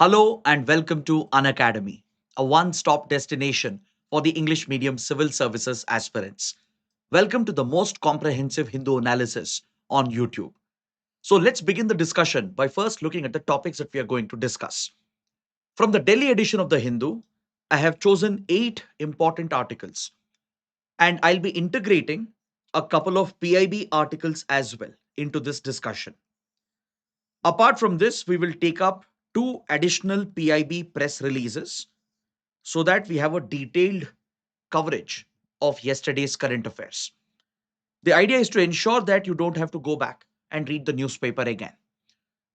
Hello and welcome to Unacademy, a one-stop destination for the English medium civil services aspirants. Welcome to the most comprehensive Hindu analysis on YouTube. So let's begin the discussion by first looking at the topics that we are going to discuss. From the Delhi edition of the Hindu, I have chosen 8 important articles and I'll be integrating a couple of PIB articles as well into this discussion. Apart from this, we will take up 2 additional PIB press releases so that we have a detailed coverage of yesterday's current affairs. The idea is to ensure that you don't have to go back and read the newspaper again.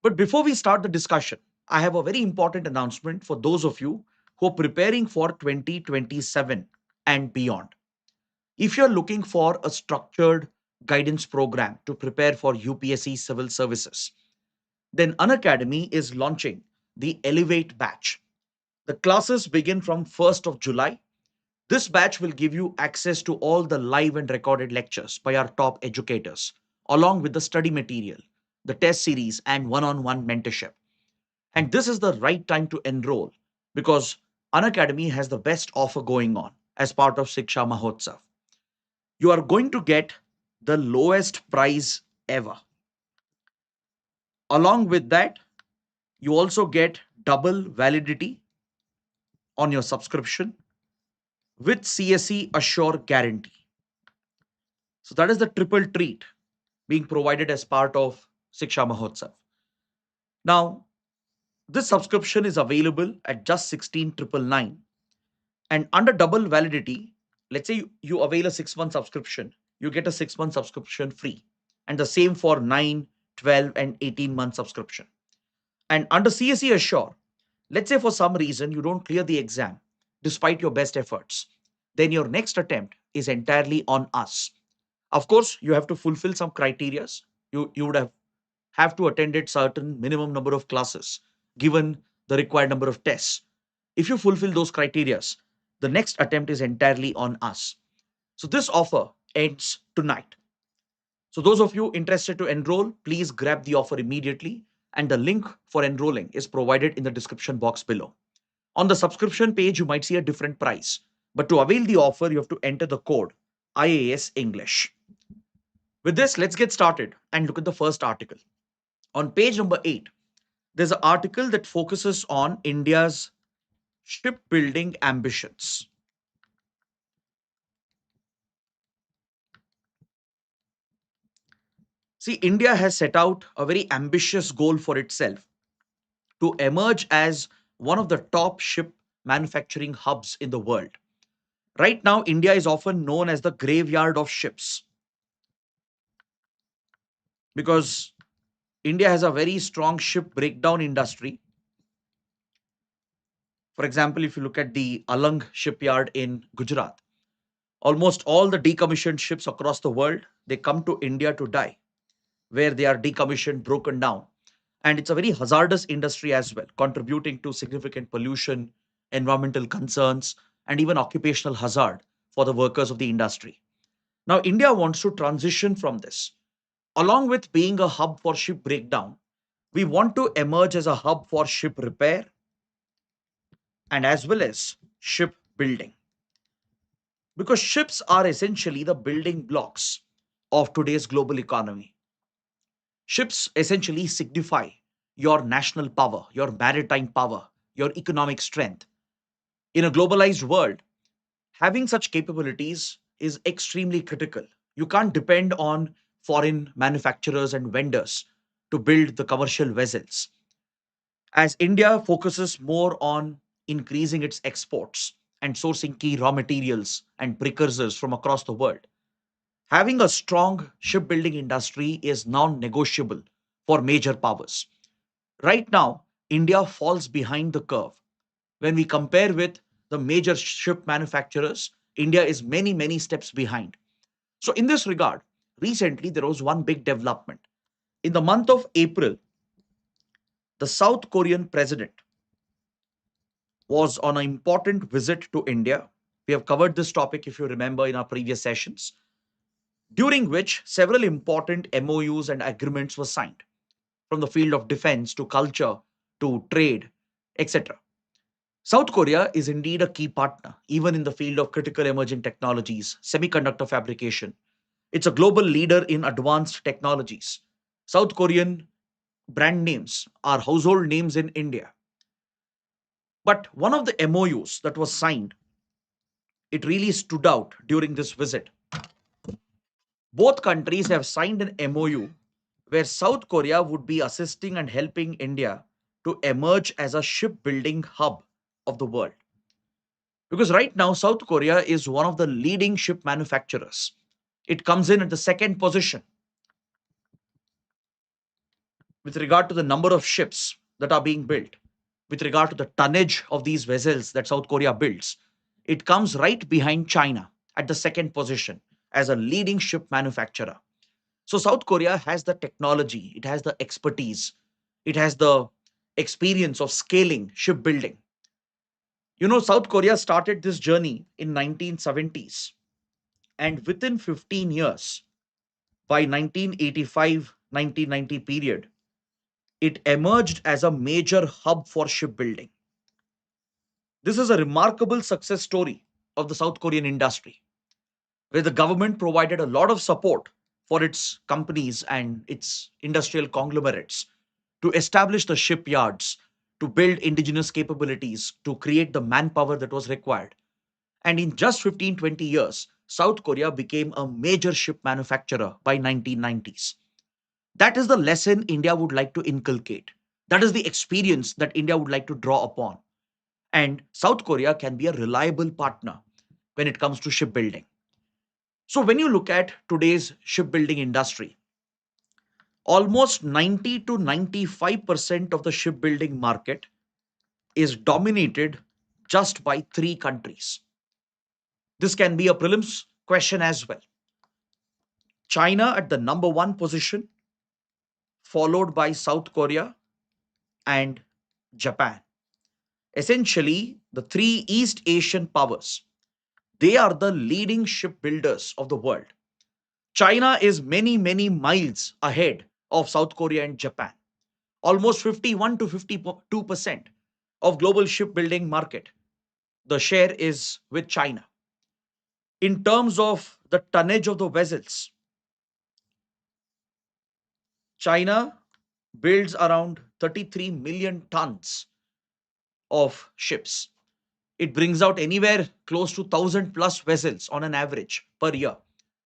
But before we start the discussion, I have a very important announcement for those of you who are preparing for 2027 and beyond. If you're looking for a structured guidance program to prepare for UPSC civil services, then Unacademy is launching the Elevate batch. The classes begin from 1st of July. This batch will give you access to all the live and recorded lectures by our top educators, along with the study material, the test series, and one on one mentorship. And this is the right time to enroll because Unacademy has the best offer going on as part of Shiksha Mahotsav. You are going to get the lowest price ever. Along with that, you also get double validity on your subscription with CSE Assure guarantee. So that is the triple treat being provided as part of Shiksha Mahotsav. Now, this subscription is available at just 16,999. And under double validity, let's say you avail a 6-month subscription, you get a 6-month subscription free. And the same for 9, 12, and 18-month subscription. And under CSE Assure, let's say for some reason you don't clear the exam despite your best efforts, then your next attempt is entirely on us. Of course, you have to fulfill some criterias. You would have to attend a certain minimum number of classes given the required number of tests. If you fulfill those criterias, the next attempt is entirely on us. So this offer ends tonight. So those of you interested to enroll, please grab the offer immediately and the link for enrolling is provided in the description box below. On the subscription page, you might see a different price, but to avail the offer, you have to enter the code IAS English. With this, let's get started and look at the first article. On page number 8, there's an article that focuses on India's shipbuilding ambitions. See, India has set out a very ambitious goal for itself to emerge as one of the top ship manufacturing hubs in the world. Right now, India is often known as the graveyard of ships because India has a very strong ship breakdown industry. For example, if you look at the Alang shipyard in Gujarat, almost all the decommissioned ships across the world, they come to India to die, where they are decommissioned, broken down. And it's a very hazardous industry as well, contributing to significant pollution, environmental concerns, and even occupational hazard for the workers of the industry. Now, India wants to transition from this. Along with being a hub for ship breakdown, we want to emerge as a hub for ship repair and as well as ship building. Because ships are essentially the building blocks of today's global economy. Ships essentially signify your national power, your maritime power, your economic strength. In a globalized world, having such capabilities is extremely critical. You can't depend on foreign manufacturers and vendors to build the commercial vessels. As India focuses more on increasing its exports and sourcing key raw materials and precursors from across the world, having a strong shipbuilding industry is non negotiable for major powers. Right now, India falls behind the curve. When we compare with the major ship manufacturers, India is many, many steps behind. So, in this regard, recently there was one big development. In the month of April, the South Korean president was on an important visit to India. We have covered this topic, if you remember, in our previous sessions, during which several important MOUs and agreements were signed from the field of defense to culture to trade. etc. South Korea is indeed a key partner, even in the field of critical emerging technologies, semiconductor fabrication. It's a global leader in advanced technologies. South Korean brand names are household names in India. But one of the MOUs that was signed, it really stood out during this visit. Both countries have signed an MOU where South Korea would be assisting and helping India to emerge as a shipbuilding hub of the world. Because right now, South Korea is one of the leading ship manufacturers. It comes in at the second position with regard to the number of ships that are being built, with regard to the tonnage of these vessels that South Korea builds. It comes right behind China at the second position as a leading ship manufacturer. So South Korea has the technology, it has the expertise, it has the experience of scaling shipbuilding. South Korea started this journey in 1970s, and within 15 years, by 1985 1990 period, it emerged as a major hub for shipbuilding. This is a remarkable success story of the South Korean industry, where the government provided a lot of support for its companies and its industrial conglomerates to establish the shipyards, to build indigenous capabilities, to create the manpower that was required. And in just 15, 20 years, South Korea became a major ship manufacturer by 1990s. That is the lesson India would like to inculcate. That is the experience that India would like to draw upon. And South Korea can be a reliable partner when it comes to shipbuilding. So when you look at today's shipbuilding industry, almost 90 to 95% of the shipbuilding market is dominated just by three countries. This can be a prelims question as well. China at the number one position, followed by South Korea and Japan. Essentially, the three East Asian powers, they are the leading shipbuilders of the world. China is many, many miles ahead of South Korea and Japan. Almost 51 to 52% of global shipbuilding market, the share is with China. In terms of the tonnage of the vessels, China builds around 33 million tons of ships. It brings out anywhere close to 1,000 plus vessels on an average per year.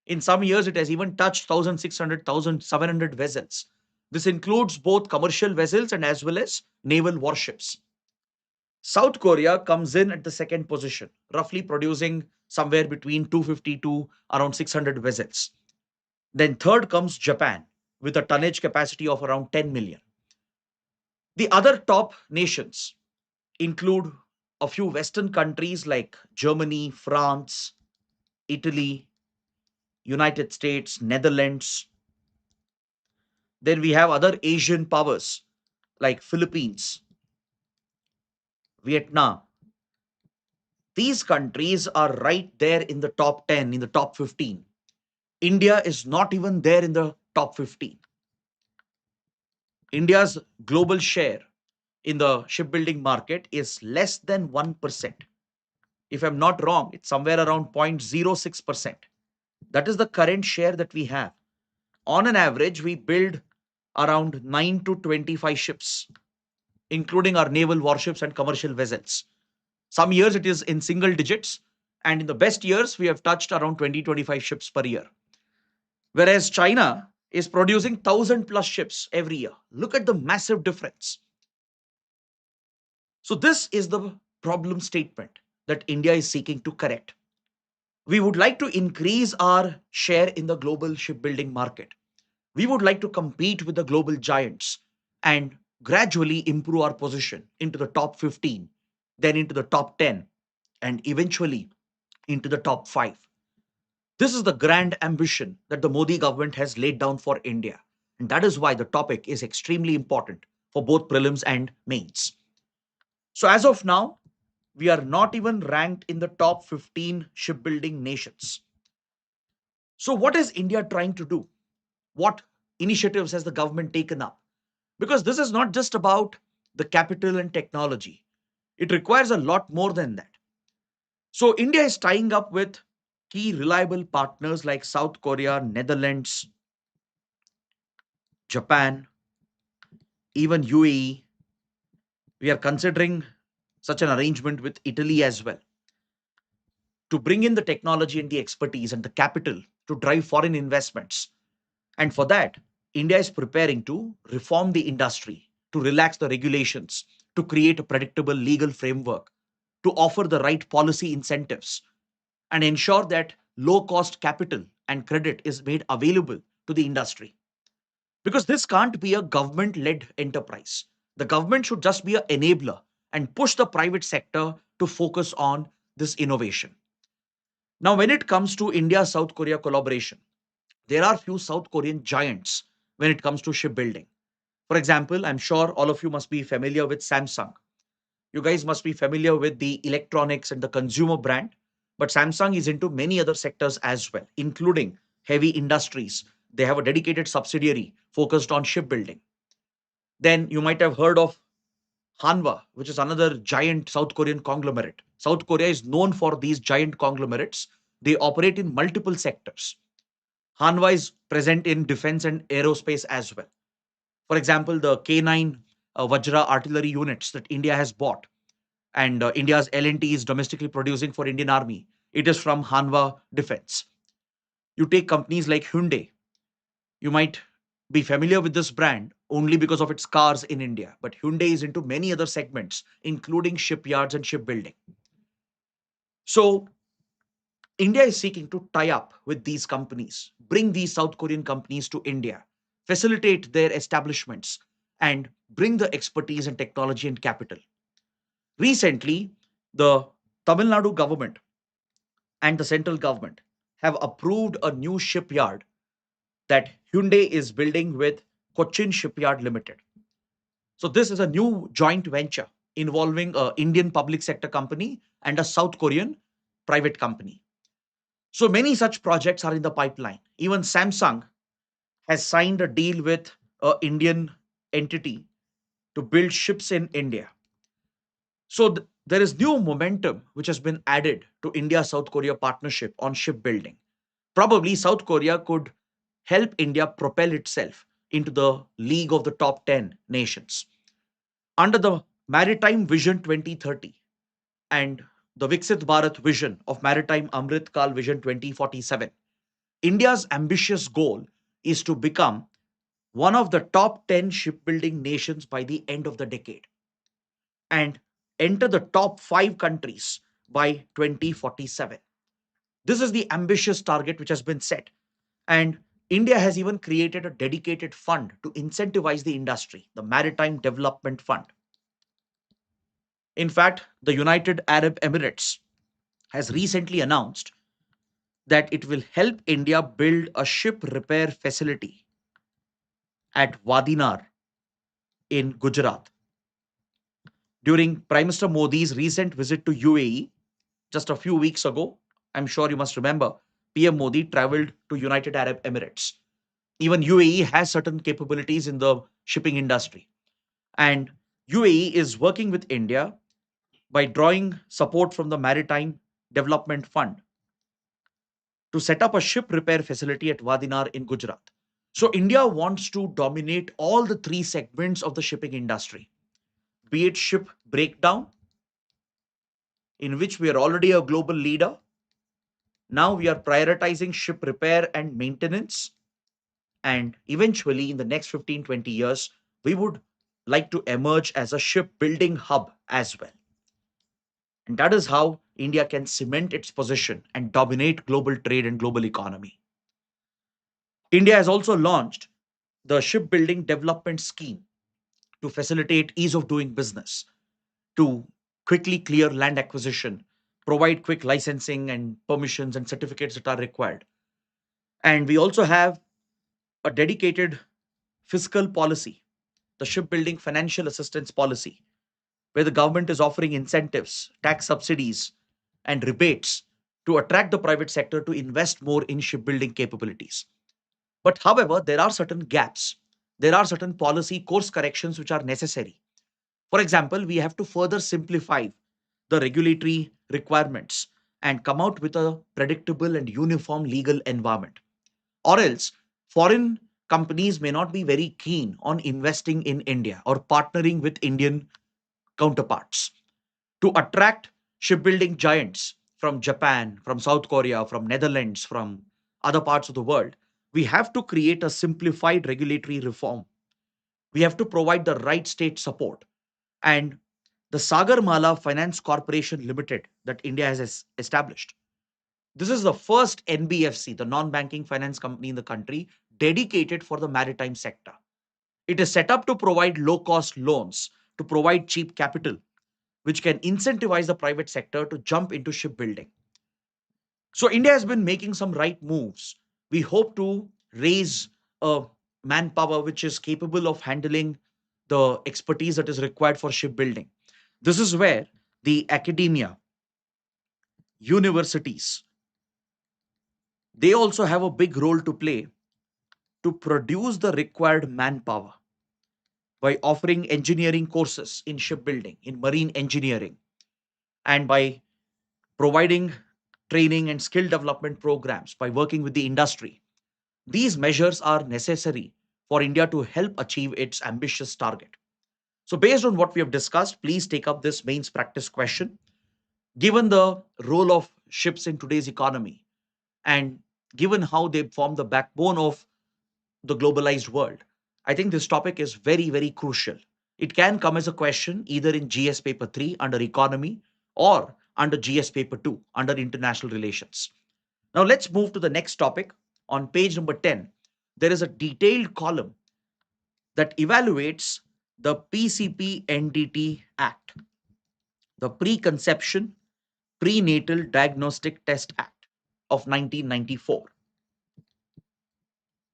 In some years, it has even touched 1,600, 1,700 vessels. This includes both commercial vessels and as well as naval warships. South Korea comes in at the second position, roughly producing somewhere between 250 to around 600 vessels. Then third comes Japan with a tonnage capacity of around 10 million. The other top nations include a few Western countries like Germany, France, Italy, United States, Netherlands. Then we have other Asian powers like Philippines, Vietnam. These countries are right there in the top 10, in the top 15. India is not even there in the top 15. India's global share in the shipbuilding market is less than 1%. If I'm not wrong, it's somewhere around 0.06%. That is the current share that we have. On an average, we build around 9 to 25 ships, including our naval warships and commercial vessels. Some years it is in single digits, and in the best years, we have touched around 20, 25 ships per year. Whereas China is producing 1,000 plus ships every year. Look at the massive difference. So, this is the problem statement that India is seeking to correct. We would like to increase our share in the global shipbuilding market. We would like to compete with the global giants and gradually improve our position into the top 15, then into the top 10, and eventually into the top 5. This is the grand ambition that the Modi government has laid down for India. And that is why the topic is extremely important for both prelims and mains. So, as of now, we are not even ranked in the top 15 shipbuilding nations. So, what is India trying to do? What initiatives has the government taken up? Because this is not just about the capital and technology. It requires a lot more than that. So India is tying up with key reliable partners like South Korea, Netherlands, Japan, even UAE. We are considering such an arrangement with Italy as well to bring in the technology and the expertise and the capital to drive foreign investments. And for that, India is preparing to reform the industry, to relax the regulations, to create a predictable legal framework, to offer the right policy incentives, and ensure that low cost capital and credit is made available to the industry. Because this can't be a government led enterprise. The government should just be an enabler and push the private sector to focus on this innovation. Now, when it comes to India South Korea collaboration, there are few South Korean giants when it comes to shipbuilding. For example, I'm sure all of you must be familiar with Samsung. You guys must be familiar with the electronics and the consumer brand, but Samsung is into many other sectors as well, including heavy industries. They have a dedicated subsidiary focused on shipbuilding. Then you might have heard of Hanwha, which is another giant South Korean conglomerate. South Korea is known for these giant conglomerates. They operate in multiple sectors. Hanwha is present in defense and aerospace as well. For example, the K9 Vajra artillery units that India has bought and India's L&T is domestically producing for Indian Army. It is from Hanwha Defense. You take companies like Hyundai. You might be familiar with this brand only because of its cars in India, but Hyundai is into many other segments, including shipyards and shipbuilding. So India is seeking to tie up with these companies, bring these South Korean companies to India, facilitate their establishments, and bring the expertise and technology and capital. Recently, the Tamil Nadu government and the central government have approved a new shipyard that Hyundai is building with Cochin Shipyard Limited. So, this is a new joint venture involving a Indian public sector company and a South Korean private company. So, many such projects are in the pipeline. Even Samsung has signed a deal with an Indian entity to build ships in India. So there is new momentum which has been added to India South Korea partnership on shipbuilding. Probably South Korea could help India propel itself into the league of the top 10 nations. Under the Maritime Vision 2030 and the Viksit Bharat vision of Maritime Amrit Kal Vision 2047, India's ambitious goal is to become one of the top 10 shipbuilding nations by the end of the decade and enter the top 5 countries by 2047. This is the ambitious target which has been set. And India has even created a dedicated fund to incentivize the industry, the Maritime Development Fund. In fact, the United Arab Emirates has recently announced that it will help India build a ship repair facility at Wadinar in Gujarat. During Prime Minister Modi's recent visit to UAE just a few weeks ago, I'm sure you must remember, PM Modi traveled to United Arab Emirates. Even UAE has certain capabilities in the shipping industry. And UAE is working with India by drawing support from the Maritime Development Fund to set up a ship repair facility at Wadinar in Gujarat. So India wants to dominate all the three segments of the shipping industry, be it ship breakdown, in which we are already a global leader. Now we are prioritizing ship repair and maintenance. And eventually, in the next 15-20 years, we would like to emerge as a shipbuilding hub as well. And that is how India can cement its position and dominate global trade and global economy. India has also launched the Shipbuilding Development Scheme to facilitate ease of doing business, to quickly clear land acquisition, provide quick licensing and permissions and certificates that are required. And we also have a dedicated fiscal policy, the Shipbuilding Financial Assistance Policy, where the government is offering incentives, tax subsidies, and rebates to attract the private sector to invest more in shipbuilding capabilities. But however, there are certain gaps. There are certain policy course corrections which are necessary. For example, we have to further simplify the regulatory requirements and come out with a predictable and uniform legal environment. Or else, foreign companies may not be very keen on investing in India or partnering with Indian counterparts. To attract shipbuilding giants from Japan, from South Korea, from Netherlands, from other parts of the world, we have to create a simplified regulatory reform. We have to provide the right state support. And the Sagarmala Finance Corporation Limited that India has established. This is the first NBFC, the non banking finance company in the country, dedicated for the maritime sector. It is set up to provide low cost loans, to provide cheap capital, which can incentivize the private sector to jump into shipbuilding. So, India has been making some right moves. We hope to raise a manpower which is capable of handling the expertise that is required for shipbuilding. This is where the academia, universities, they also have a big role to play to produce the required manpower by offering engineering courses in shipbuilding, in marine engineering, and by providing training and skill development programs by working with the industry. These measures are necessary for India to help achieve its ambitious target. So, based on what we have discussed, please take up this mains practice question. Given the role of ships in today's economy and given how they form the backbone of the globalized world, I think this topic is very, very crucial. It can come as a question either in GS paper 3 under economy or under GS paper 2 under international relations. Now let's move to the next topic. On page number 10, there is a detailed column that evaluates the PCPNDT Act, the Preconception Prenatal Diagnostic Test Act of 1994.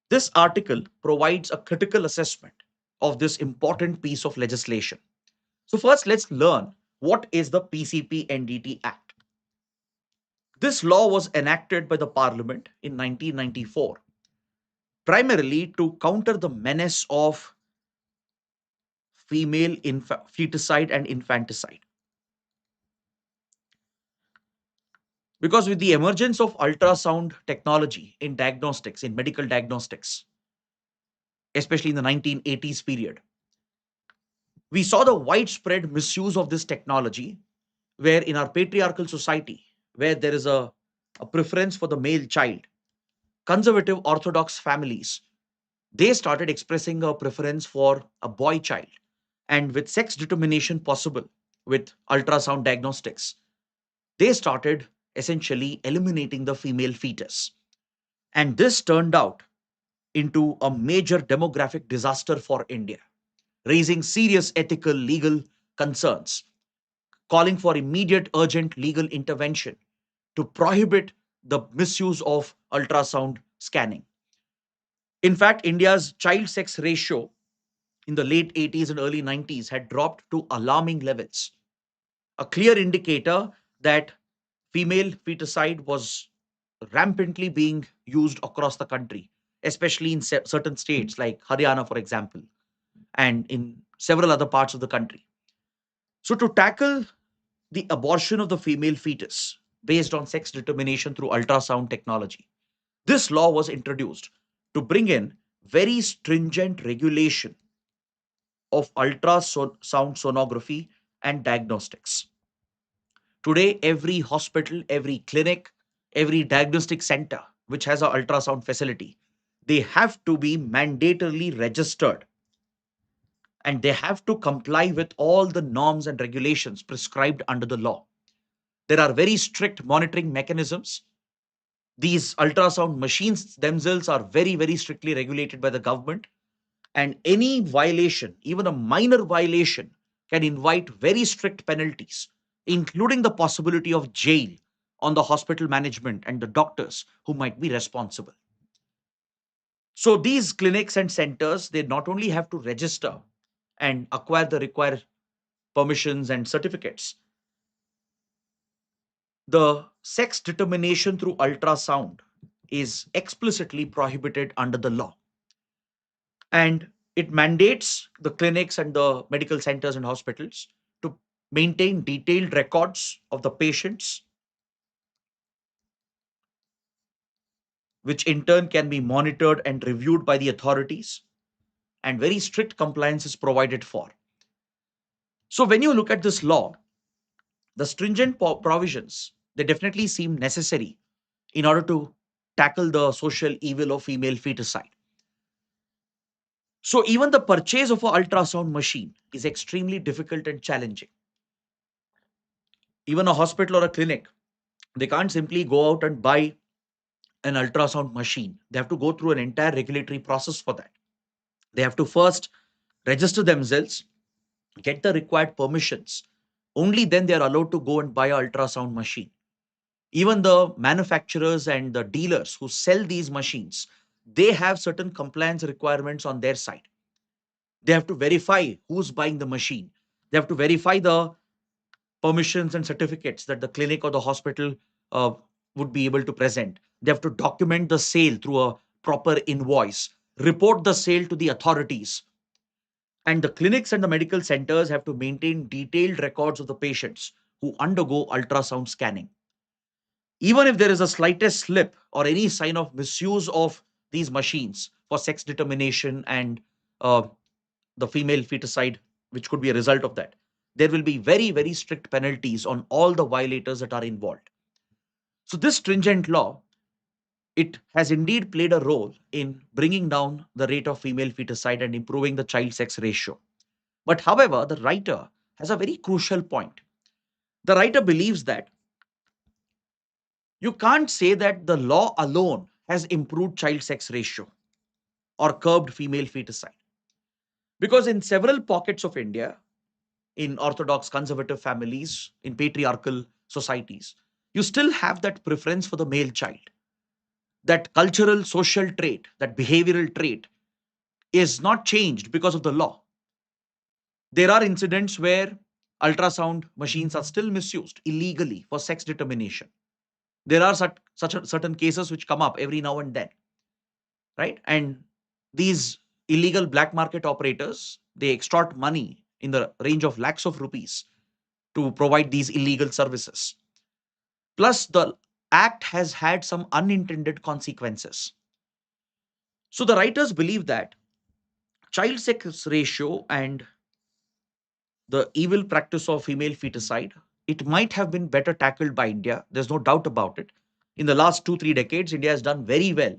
This article provides a critical assessment of this important piece of legislation. So, first, let's learn what is the PCPNDT Act. This law was enacted by the Parliament in 1994, primarily to counter the menace of female feticide and infanticide. Because with the emergence of ultrasound technology in diagnostics, in medical diagnostics, especially in the 1980s period, we saw the widespread misuse of this technology, where in our patriarchal society, where there is a preference for the male child, conservative orthodox families, they started expressing a preference for a boy child. And with sex determination possible with ultrasound diagnostics, they started essentially eliminating the female fetus. And this turned out into a major demographic disaster for India, raising serious ethical, legal concerns, calling for immediate, urgent legal intervention to prohibit the misuse of ultrasound scanning. In fact, India's child sex ratio in the late 80s and early 90s had dropped to alarming levels, a clear indicator that female feticide was rampantly being used across the country, especially in certain states like Haryana, for example, and in several other parts of the country. So, to tackle the abortion of the female fetus based on sex determination through ultrasound technology, this law was introduced to bring in very stringent regulation of ultrasound sonography and diagnostics. Today, every hospital, every clinic, every diagnostic center which has an ultrasound facility, they have to be mandatorily registered and they have to comply with all the norms and regulations prescribed under the law. There are very strict monitoring mechanisms. These ultrasound machines themselves are very, very strictly regulated by the government. And any violation, even a minor violation, can invite very strict penalties, including the possibility of jail on the hospital management and the doctors who might be responsible. So these clinics and centers, they not only have to register and acquire the required permissions and certificates, the sex determination through ultrasound is explicitly prohibited under the law. And It mandates the clinics and the medical centers and hospitals to maintain detailed records of the patients, which in turn can be monitored and reviewed by the authorities, and very strict compliance is provided for. So when you look at this law, the stringent provisions, they definitely seem necessary in order to tackle the social evil of female feticide. So even the purchase of an ultrasound machine is extremely difficult and challenging. Even a hospital or a clinic, they can't simply go out and buy an ultrasound machine. They have to go through an entire regulatory process for that. They have to first register themselves, get the required permissions. Only then they are allowed to go and buy an ultrasound machine. Even the manufacturers and the dealers who sell these machines, they have certain compliance requirements on their side. They have to verify who's buying the machine. They have to verify the permissions and certificates that the clinic or the hospital uh, would be able to present. They have to document the sale through a proper invoice, report the sale to the authorities. And the clinics and the medical centers have to maintain detailed records of the patients who undergo ultrasound scanning. Even if there is a slightest slip or any sign of misuse of these machines for sex determination and uh, the female feticide, which could be a result of that, there will be very, very strict penalties on all the violators that are involved. So, this stringent law, it has indeed played a role in bringing down the rate of female feticide and improving the child sex ratio. But, however, the writer has a very crucial point. The writer believes that you can't say that the law alone has improved child sex ratio or curbed female feticide. Because in several pockets of India, in orthodox conservative families, in patriarchal societies, you still have that preference for the male child. That cultural social trait, that behavioral trait is not changed because of the law. There are incidents where ultrasound machines are still misused illegally for sex determination. There are certain cases which come up every now and then, right? And these illegal black market operators, they extort money in the range of lakhs of rupees to provide these illegal services. Plus, the act has had some unintended consequences. So, the writers believe that child sex ratio and the evil practice of female feticide, it might have been better tackled by India. There's no doubt about it. In the last 2-3 decades, India has done very well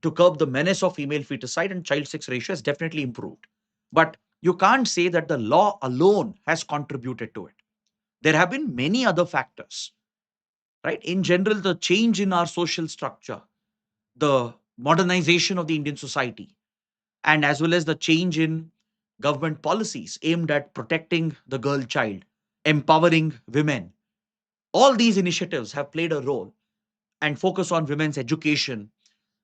to curb the menace of female feticide, and child sex ratio has definitely improved. But you can't say that the law alone has contributed to it. There have been many other factors, right? In general, the change in our social structure, the modernization of the Indian society, and as well as the change in government policies aimed at protecting the girl child, empowering women. All these initiatives have played a role and focus on women's education.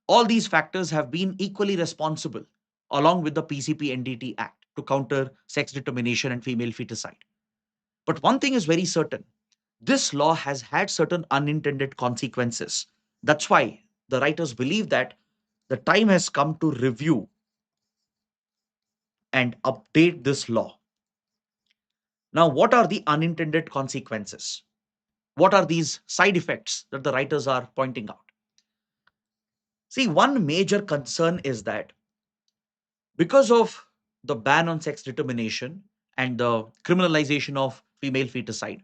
All these factors have been equally responsible, along with the PCPNDT Act, to counter sex determination and female feticide. But one thing is very certain, this law has had certain unintended consequences. That's why the writers believe that the time has come to review and update this law. Now, what are the unintended consequences? What are these side effects that the writers are pointing out? See, one major concern is that because of the ban on sex determination and the criminalization of female feticide,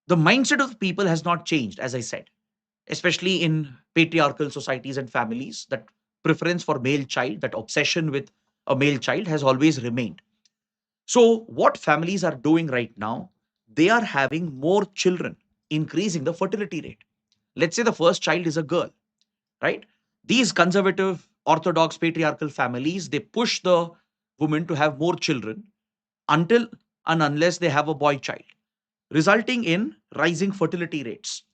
the mindset of people has not changed, as I said, especially in patriarchal societies and families. That preference for male child, that obsession with a male child has always remained. So, what families are doing right now, they are having more children, increasing the fertility rate. Let's say the first child is a girl, right? These conservative, orthodox, patriarchal families, they push the woman to have more children until and unless they have a boy child, resulting in rising fertility rates.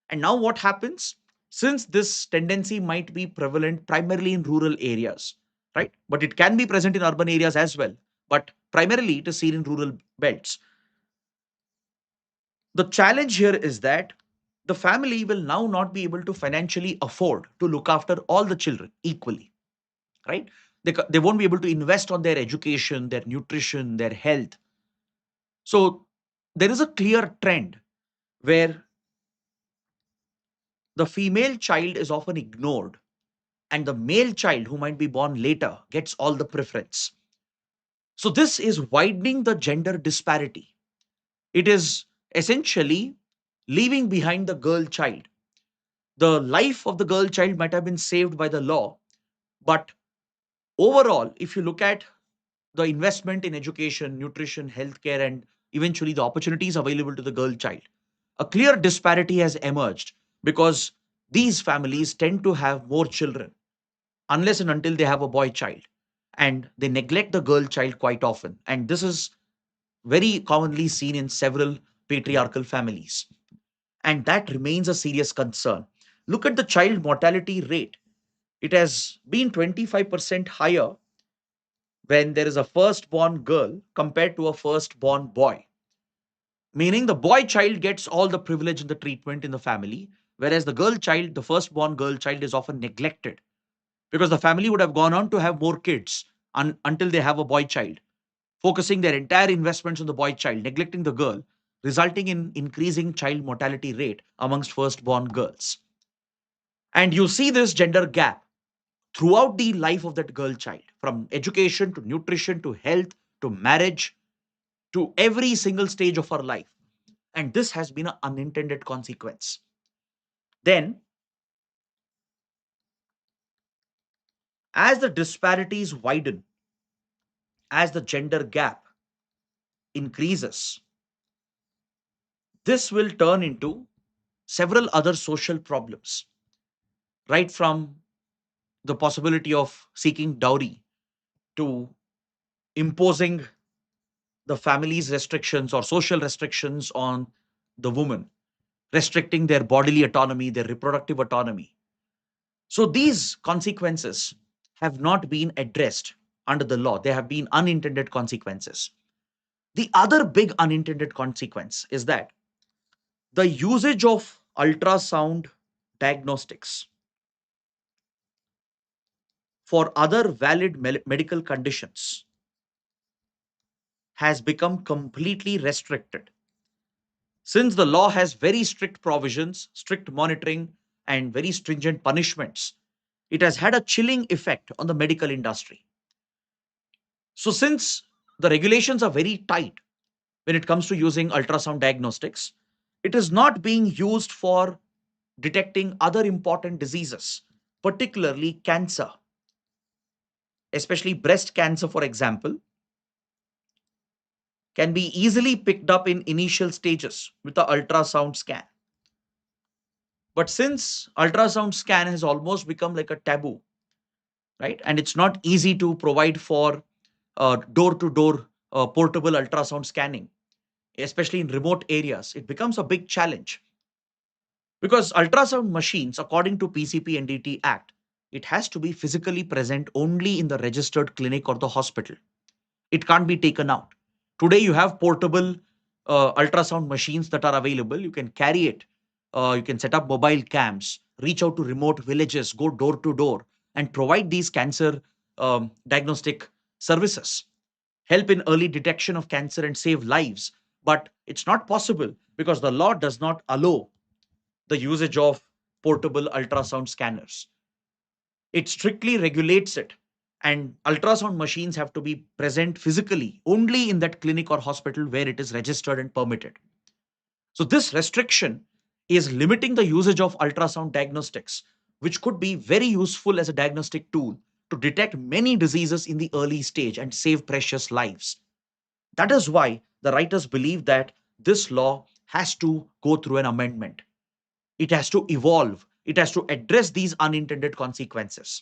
And now what happens? Since this tendency might be prevalent primarily in rural areas, right? But it can be present in urban areas as well. But primarily it is seen in rural belts. The challenge here is that the family will now not be able to financially afford to look after all the children equally, right? They won't be able to invest on their education, their nutrition, their health. So there is a clear trend where the female child is often ignored and the male child who might be born later gets all the preference. So this is widening the gender disparity. It is essentially leaving behind the girl child. The life of the girl child might have been saved by the law, but overall, if you look at the investment in education, nutrition, healthcare, and eventually the opportunities available to the girl child, a clear disparity has emerged because these families tend to have more children unless and until they have a boy child, and they neglect the girl child quite often. And this is very commonly seen in several patriarchal families. And that remains a serious concern. Look at the child mortality rate. It has been 25% higher when there is a firstborn girl compared to a firstborn boy. Meaning the boy child gets all the privilege and the treatment in the family, whereas the girl child, the firstborn girl child, is often neglected because the family would have gone on to have more kids until they have a boy child, focusing their entire investments on the boy child, neglecting the girl, resulting in increasing child mortality rate amongst firstborn girls. And you see this gender gap throughout the life of that girl child, from education to nutrition to health to marriage to every single stage of her life. And this has been an unintended consequence. Then, as the disparities widen, as the gender gap increases, this will turn into several other social problems, right from the possibility of seeking dowry to imposing the family's restrictions or social restrictions on the woman, restricting their bodily autonomy, their reproductive autonomy. So these consequences have not been addressed under the law. They have been unintended consequences. The other big unintended consequence is that the usage of ultrasound diagnostics for other valid medical conditions has become completely restricted. Since the law has very strict provisions, strict monitoring, and very stringent punishments, it has had a chilling effect on the medical industry. So, since the regulations are very tight when it comes to using ultrasound diagnostics, it is not being used for detecting other important diseases, particularly cancer, especially breast cancer, for example, can be easily picked up in initial stages with the ultrasound scan. But since ultrasound scan has almost become like a taboo, right? And it's not easy to provide for door to door portable ultrasound scanning, especially in remote areas. It becomes a big challenge because ultrasound machines, according to PCPNDT Act, it has to be physically present only in the registered clinic or the hospital. It can't be taken out. Today, you have portable ultrasound machines that are available. You can carry it. You can set up mobile cams, reach out to remote villages, go door to door, and provide these cancer diagnostic services, help in early detection of cancer and save lives. But it's not possible because the law does not allow the usage of portable ultrasound scanners. It strictly regulates it. And ultrasound machines have to be present physically only in that clinic or hospital where it is registered and permitted. So, this restriction is limiting the usage of ultrasound diagnostics, which could be very useful as a diagnostic tool to detect many diseases in the early stage and save precious lives. That is why the writers believe that this law has to go through an amendment. It has to evolve, it has to address these unintended consequences.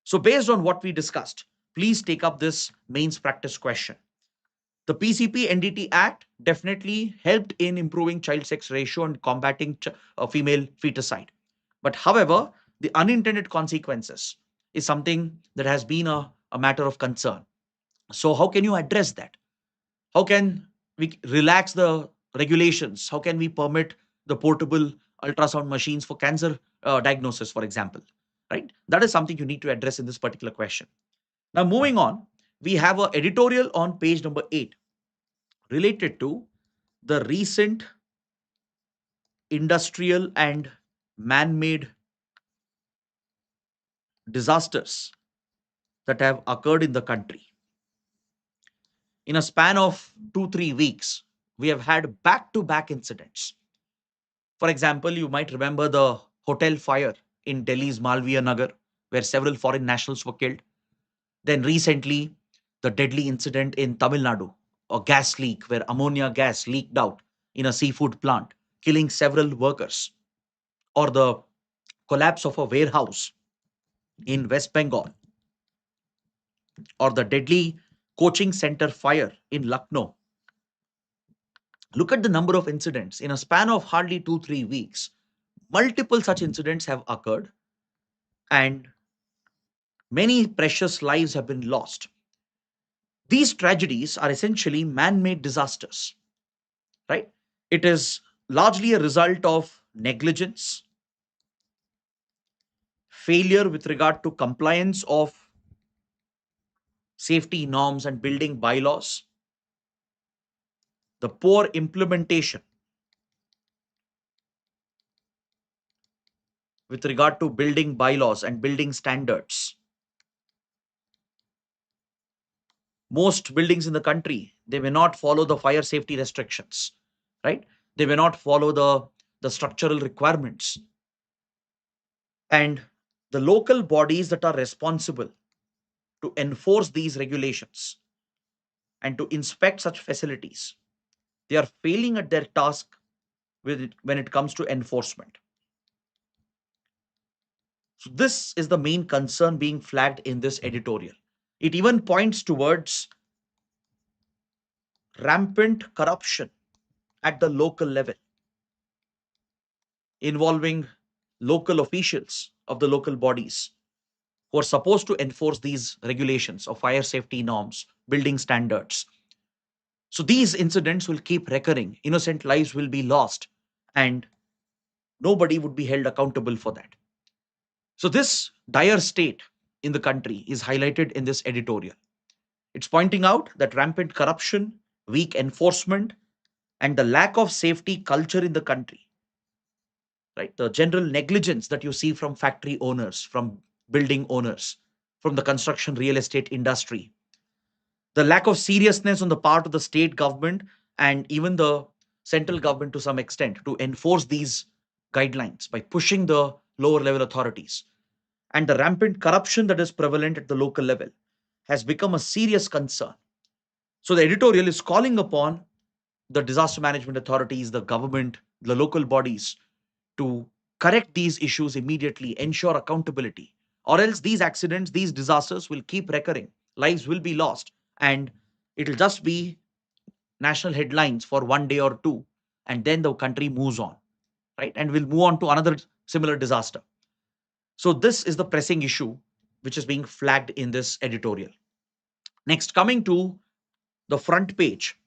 So, based on what we discussed, please take up this mains practice question. The PCP NDT Act definitely helped in improving child sex ratio and combating female feticide. But, however, the unintended consequences is something that has been a matter of concern. So, how can you address that? How can we relax the regulations? How can we permit the portable ultrasound machines for cancer diagnosis, for example? Right? That is something you need to address in this particular question. Now, moving on, we have an editorial on page number 8 related to the recent industrial and man made disasters that have occurred in the country. In a span of 2 3 weeks, we have had back to back incidents. For example, you might remember the hotel fire in Delhi's Malviya Nagar, where several foreign nationals were killed. Then recently, the deadly incident in Tamil Nadu, a gas leak where ammonia gas leaked out in a seafood plant, killing several workers. Or the collapse of a warehouse in West Bengal, or the deadly coaching center fire in Lucknow. Look at the number of incidents in a span of hardly 2 3 weeks. Multiple such incidents have occurred, and many precious lives have been lost. These tragedies are essentially man made disasters, right? It is largely a result of negligence, failure with regard to compliance of safety norms and building bylaws, the poor implementation with regard to building bylaws and building standards. Most buildings in the country, they may not follow the fire safety restrictions, right? They may not follow the structural requirements. And the local bodies that are responsible to enforce these regulations and to inspect such facilities, they are failing at their task when it comes to enforcement. So this is the main concern being flagged in this editorial. It even points towards rampant corruption at the local level, involving local officials of the local bodies who are supposed to enforce these regulations of fire safety norms, building standards. So these incidents will keep recurring. Innocent lives will be lost, and nobody would be held accountable for that. So this dire state in the country is highlighted in this editorial. It's pointing out that rampant corruption, weak enforcement, and the lack of safety culture in the country, right? The general negligence that you see from factory owners, from building owners, from the construction real estate industry, the lack of seriousness on the part of the state government and even the central government to some extent to enforce these guidelines by pushing the lower level authorities, and the rampant corruption that is prevalent at the local level has become a serious concern. So the editorial is calling upon the disaster management authorities, the government, the local bodies to correct these issues immediately, ensure accountability, or else these accidents, these disasters will keep recurring. Lives will be lost, and it'll just be national headlines for one day or two, and then the country moves on, right? And we'll move on to another similar disaster. So, this is the pressing issue which is being flagged in this editorial. Next, coming to the front page,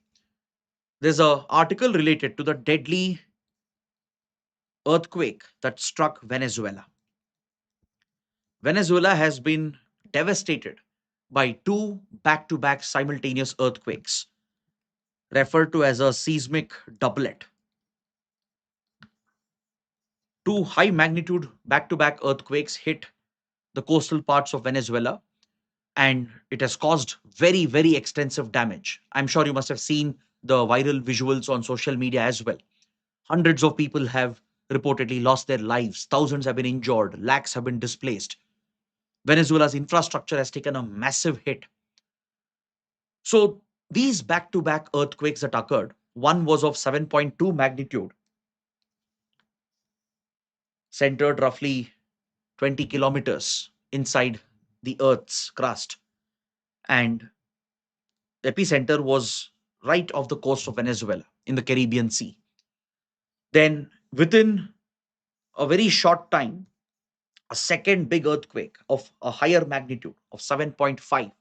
there's an article related to the deadly earthquake that struck Venezuela. Venezuela has been devastated by two back to back simultaneous earthquakes, referred to as a seismic doublet. Two high magnitude back to back earthquakes hit the coastal parts of Venezuela, and it has caused very, very extensive damage. I'm sure you must have seen the viral visuals on social media as well. Hundreds of people have reportedly lost their lives, thousands have been injured, lakhs have been displaced. Venezuela's infrastructure has taken a massive hit. So, these back to back earthquakes that occurred, one was of 7.2 magnitude, centered roughly 20 kilometers inside the Earth's crust, and the epicenter was right off the coast of Venezuela in the Caribbean Sea. Then, within a very short time, a second big earthquake of a higher magnitude of 7.5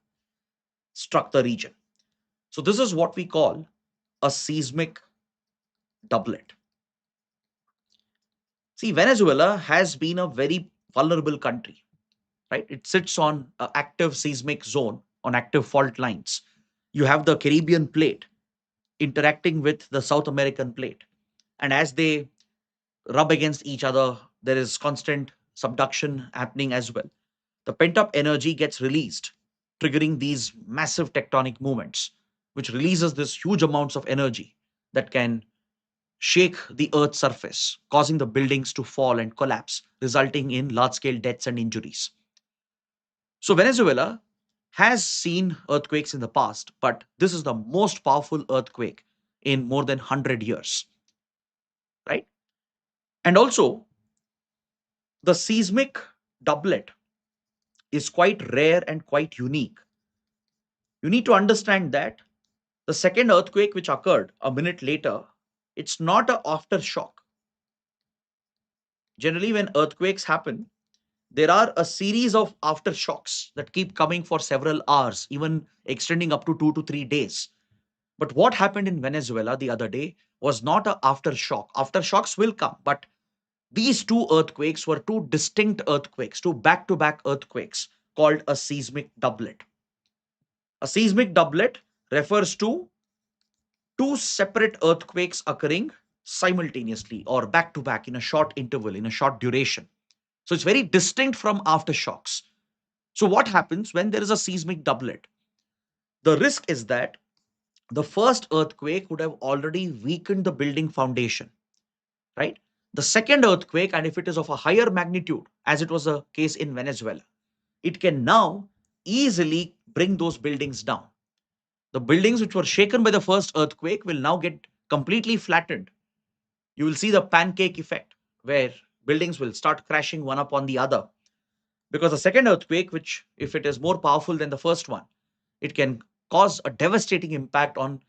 struck the region. So, this is what we call a seismic doublet. See, Venezuela has been a very vulnerable country. right? It sits on an active seismic zone, on active fault lines. You have the Caribbean plate interacting with the South American plate. And as they rub against each other, there is constant subduction happening as well. The pent up energy gets released, triggering these massive tectonic movements, which releases this huge amounts of energy that can shake the Earth's surface, causing the buildings to fall and collapse, resulting in large scale deaths and injuries. So, Venezuela has seen earthquakes in the past, but this is the most powerful earthquake in more than 100 years, right? And also, the seismic doublet is quite rare and quite unique. You need to understand that the second earthquake, which occurred a minute later, it's not a aftershock. Generally, when earthquakes happen, there are a series of aftershocks that keep coming for several hours, even extending up to 2 to 3 days. But what happened in Venezuela the other day was not a aftershock. Aftershocks will come, but these two earthquakes were two distinct earthquakes, two back to back earthquakes called a seismic doublet. A seismic doublet refers to two separate earthquakes occurring simultaneously or back to back in a short interval, in a short duration. So it's very distinct from aftershocks. So, what happens when there is a seismic doublet? The risk is that the first earthquake would have already weakened the building foundation, right? The second earthquake, and if it is of a higher magnitude, as it was a case in Venezuela, it can now easily bring those buildings down. The buildings which were shaken by the first earthquake will now get completely flattened. You will see the pancake effect where buildings will start crashing one upon the other. Because the second earthquake, which if it is more powerful than the first one, it can cause a devastating impact on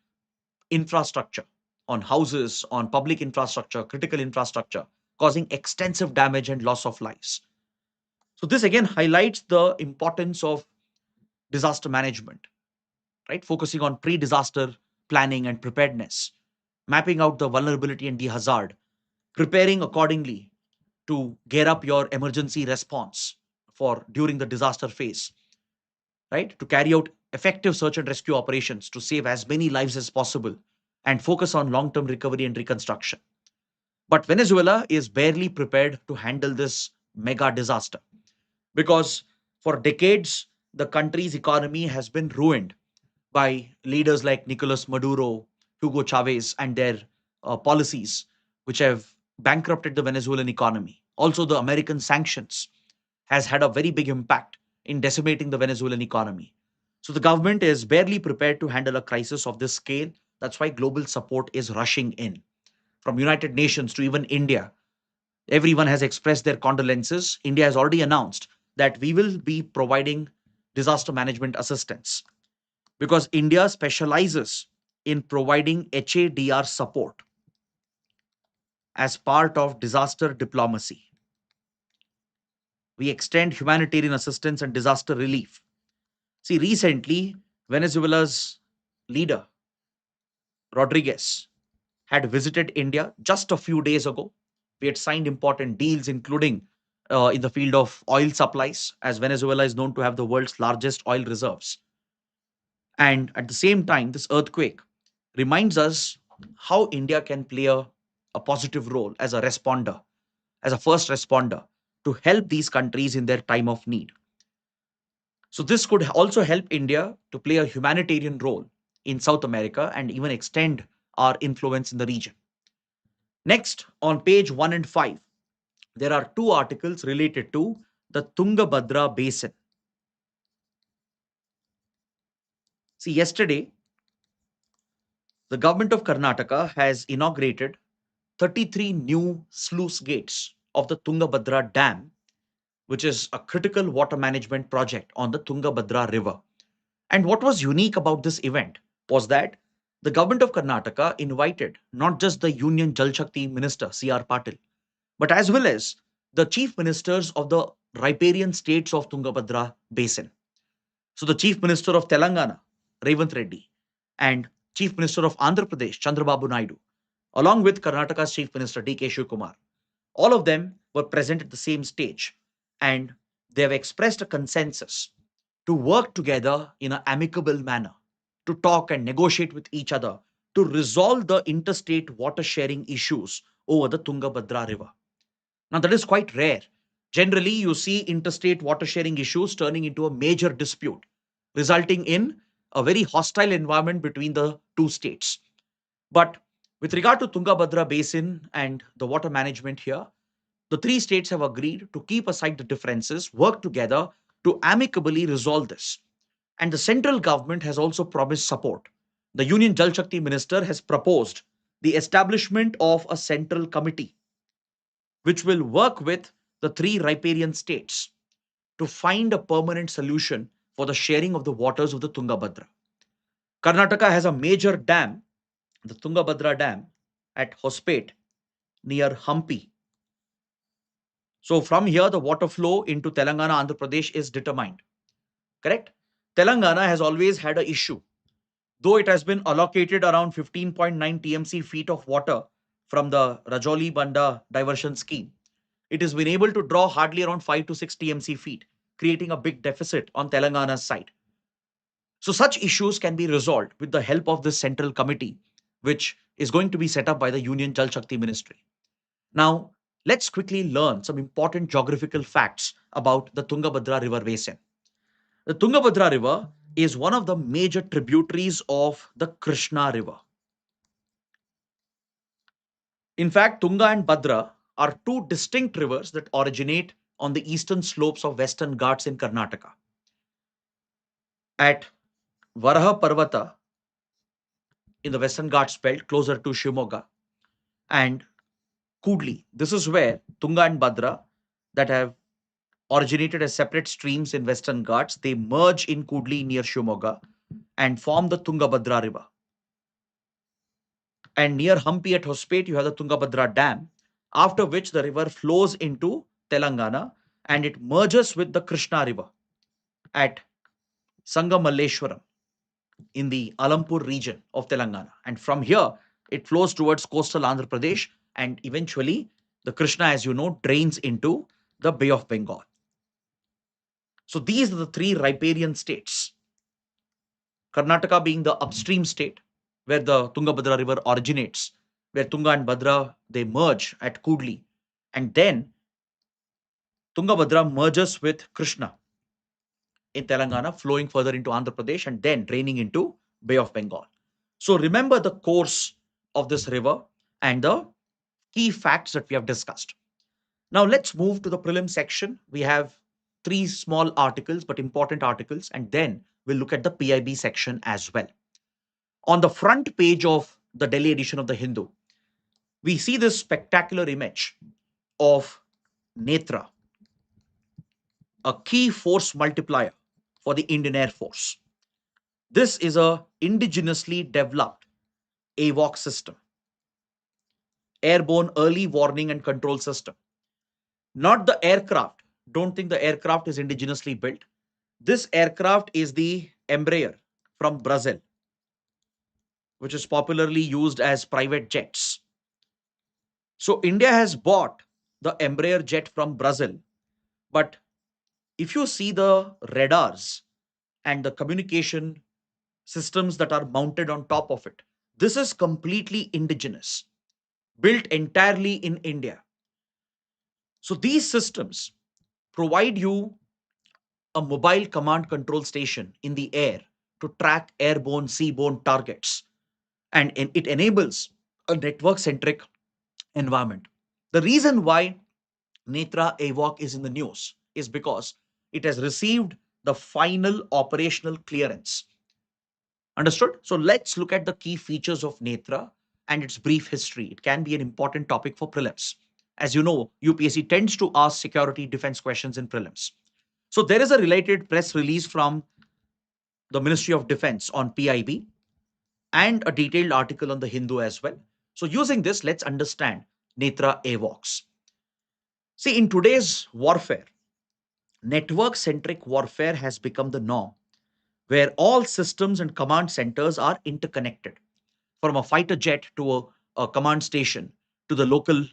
infrastructure, on houses, on public infrastructure, critical infrastructure, causing extensive damage and loss of lives. So, this again highlights the importance of disaster management, right? Focusing on pre disaster planning and preparedness, mapping out the vulnerability and the hazard, preparing accordingly to gear up your emergency response for during the disaster phase, right? To carry out effective search and rescue operations to save as many lives as possible and focus on long term recovery and reconstruction. But Venezuela is barely prepared to handle this mega disaster because for decades, the country's economy has been ruined by leaders like Nicolas Maduro, Hugo Chavez, and their policies, which have bankrupted the Venezuelan economy. Also, the American sanctions has had a very big impact in decimating the Venezuelan economy. So the government is barely prepared to handle a crisis of this scale. That's why global support is rushing in. From United Nations to even India, everyone has expressed their condolences. India has already announced that we will be providing disaster management assistance because India specializes in providing HADR support as part of disaster diplomacy. We extend humanitarian assistance and disaster relief. See, recently, Venezuela's leader, Rodriguez, had visited India just a few days ago. We had signed important deals, including in the field of oil supplies, as Venezuela is known to have the world's largest oil reserves. And at the same time, this earthquake reminds us how India can play a positive role as a responder, as a first responder to help these countries in their time of need. So, this could also help India to play a humanitarian role in South America and even extend our influence in the region. Next, on page 1 and 5, there are two articles related to the Tungabhadra basin. See, yesterday, the government of Karnataka has inaugurated 33 new sluice gates of the Tungabhadra Dam, which is a critical water management project on the Tungabhadra River. And what was unique about this event was that the government of Karnataka invited not just the Union Jal Shakti Minister C.R. Patil, but as well as the chief ministers of the riparian states of Tungabhadra Basin. So the chief minister of Telangana, Revant Reddy, and chief minister of Andhra Pradesh, Chandrababu Naidu, along with Karnataka's chief minister D.K. Shivkumar, all of them were present at the same stage. And they have expressed a consensus to work together in an amicable manner, to talk and negotiate with each other, to resolve the interstate water sharing issues over the Tungabhadra River. Now, that is quite rare. Generally, you see interstate water sharing issues turning into a major dispute, resulting in a very hostile environment between the two states. But with regard to Tungabhadra Basin and the water management here, the three states have agreed to keep aside the differences, work together to amicably resolve this. And the central government has also promised support. The Union Jal Shakti Minister has proposed the establishment of a central committee which will work with the three riparian states to find a permanent solution for the sharing of the waters of the Tungabhadra. Karnataka has a major dam, the Tungabhadra Dam at Hospet near Hampi. So from here, the water flow into Telangana, Andhra Pradesh is determined. Correct? Telangana has always had an issue. Though it has been allocated around 15.9 TMC feet of water from the Rajoli Banda diversion scheme, it has been able to draw hardly around 5 to 6 TMC feet, creating a big deficit on Telangana's side. So such issues can be resolved with the help of this central committee, which is going to be set up by the Union Jal Shakti Ministry. Now, let's quickly learn some important geographical facts about the Tungabhadra River basin. The Tungabhadra River is one of the major tributaries of the Krishna River. In fact, Tunga and Bhadra are two distinct rivers that originate on the eastern slopes of Western Ghats in Karnataka. At Varaha Parvata in the Western Ghats belt closer to Shimoga and Kudli. This is where Tunga and Bhadra that have originated as separate streams in Western Ghats, they merge in Kudli near Shimoga and form the Tungabhadra River. And near Hampi at Hospet, you have the Tungabhadra Dam, after which the river flows into Telangana and it merges with the Krishna River at Sangamalleshwaram in the Alampur region of Telangana. And from here, it flows towards coastal Andhra Pradesh and eventually the Krishna, as you know, drains into the Bay of Bengal. So these are the three riparian states. Karnataka being the upstream state where the Tungabhadra River originates, where Tunga and Bhadra, they merge at Kudli. And then Tungabhadra merges with Krishna in Telangana, flowing further into Andhra Pradesh and then draining into Bay of Bengal. So remember the course of this river and the key facts that we have discussed. Now let's move to the prelim section. We have three small articles, but important articles, and then we'll look at the PIB section as well. On the front page of the Delhi edition of the Hindu, we see this spectacular image of NETRA, a key force multiplier for the Indian Air Force. This is a indigenously developed AEWACS system, airborne early warning and control system. Not the aircraft. Don't think the aircraft is indigenously built. This aircraft is the Embraer from Brazil, which is popularly used as private jets. So India has bought the Embraer jet from Brazil, but if you see the radars and the communication systems that are mounted on top of it, this is completely indigenous, built entirely in India. So these systems provide you a mobile command control station in the air to track airborne, seaborne targets, and it enables a network centric environment. The reason why Netra AWOC is in the news is because it has received the final operational clearance. Understood? So let's look at the key features of Netra and its brief history. It can be an important topic for prelims. As you know, UPSC tends to ask security defense questions in prelims. So there is a related press release from the Ministry of Defense on PIB and a detailed article on the Hindu as well. So using this, let's understand Netra AWOCS. See, in today's warfare, network-centric warfare has become the norm, where all systems and command centers are interconnected, from a fighter jet to a command station to the local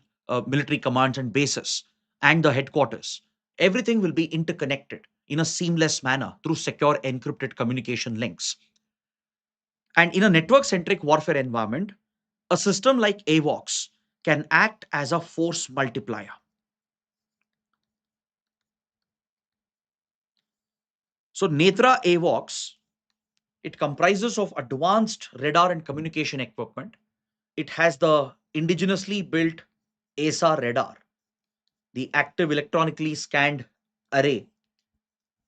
military commands and bases and the headquarters. Everything will be interconnected in a seamless manner through secure encrypted communication links. And in a network centric warfare environment, a system like AWACS can act as a force multiplier. So, NETRA AWACS, it comprises of advanced radar and communication equipment. It has the indigenously built ASA radar, the active electronically scanned array,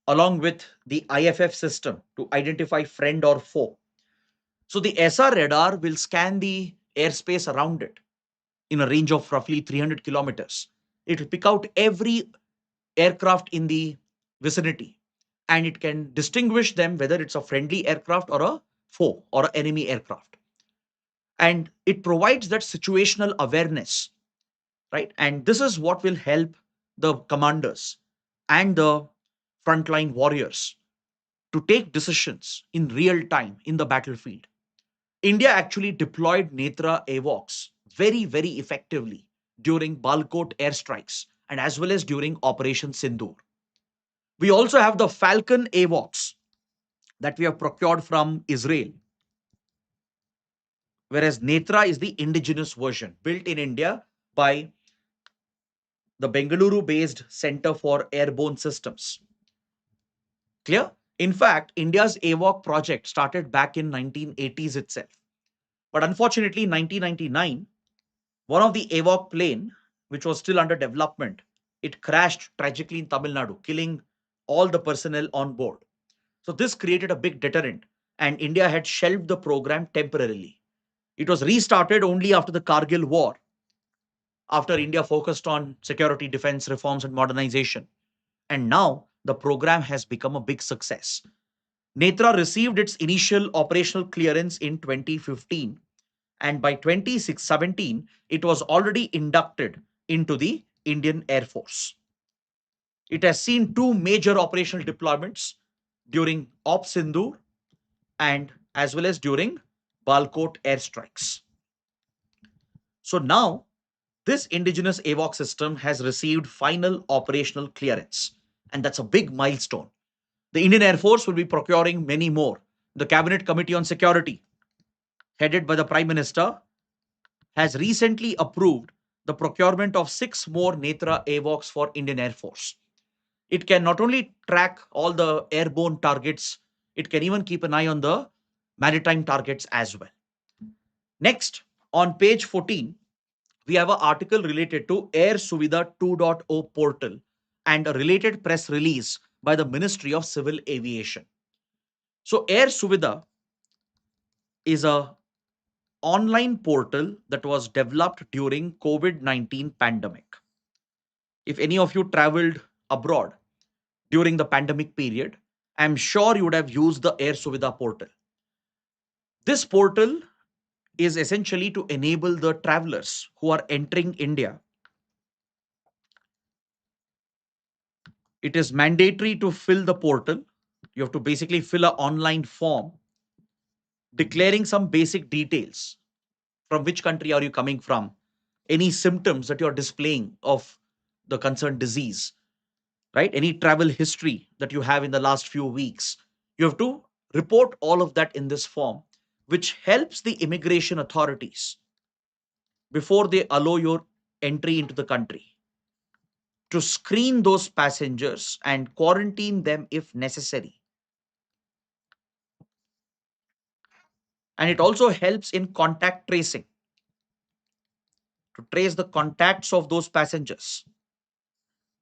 along with the IFF system to identify friend or foe. So the SR radar will scan the airspace around it in a range of roughly 300 kilometers. It will pick out every aircraft in the vicinity, and it can distinguish them whether it's a friendly aircraft or a foe or an enemy aircraft. And it provides that situational awareness, right? And this is what will help the commanders and the frontline warriors to take decisions in real time in the battlefield. India actually deployed NETRA AWACS very, very effectively during Balkot airstrikes and as well as during Operation Sindoor. We also have the Falcon AWACS that we have procured from Israel, whereas NETRA is the indigenous version built in India by the Bengaluru based Center for Airborne Systems. Clear? In fact, India's AWAC project started back in 1980s itself. But unfortunately, in 1999, one of the AWAC plane, which was still under development, it crashed tragically in Tamil Nadu, killing all the personnel on board. So this created a big deterrent, and India had shelved the program temporarily. It was restarted only after the Kargil war, after India focused on security, defense reforms, and modernization. And now the program has become a big success. NETRA received its initial operational clearance in 2015, and by 2017, it was already inducted into the Indian Air Force. It has seen two major operational deployments during Op Sindoor and as well as during Balkot airstrikes. So now, this indigenous AWOC system has received final operational clearance, and that's a big milestone. The Indian Air Force will be procuring many more. The Cabinet Committee on Security, headed by the Prime Minister, has recently approved the procurement of 6 more NETRA AWOCs for Indian Air Force. It can not only track all the airborne targets, it can even keep an eye on the maritime targets as well. Next, on page 14, we have an article related to Air Suvidha 2.0 portal and a related press release by the Ministry of Civil Aviation. So Air Suvidha is a online portal that was developed during COVID-19 pandemic. If any of you traveled abroad during the pandemic period, I'm sure you would have used the Air Suvidha portal. This portal is essentially to enable the travelers who are entering India. It is mandatory to fill the portal. You have to basically fill an online form declaring some basic details. From which country are you coming from? Any symptoms that you're displaying of the concerned disease, right? Any travel history that you have in the last few weeks. You have to report all of that in this form, which helps the immigration authorities before they allow your entry into the country to screen those passengers and quarantine them if necessary. And it also helps in contact tracing to trace the contacts of those passengers.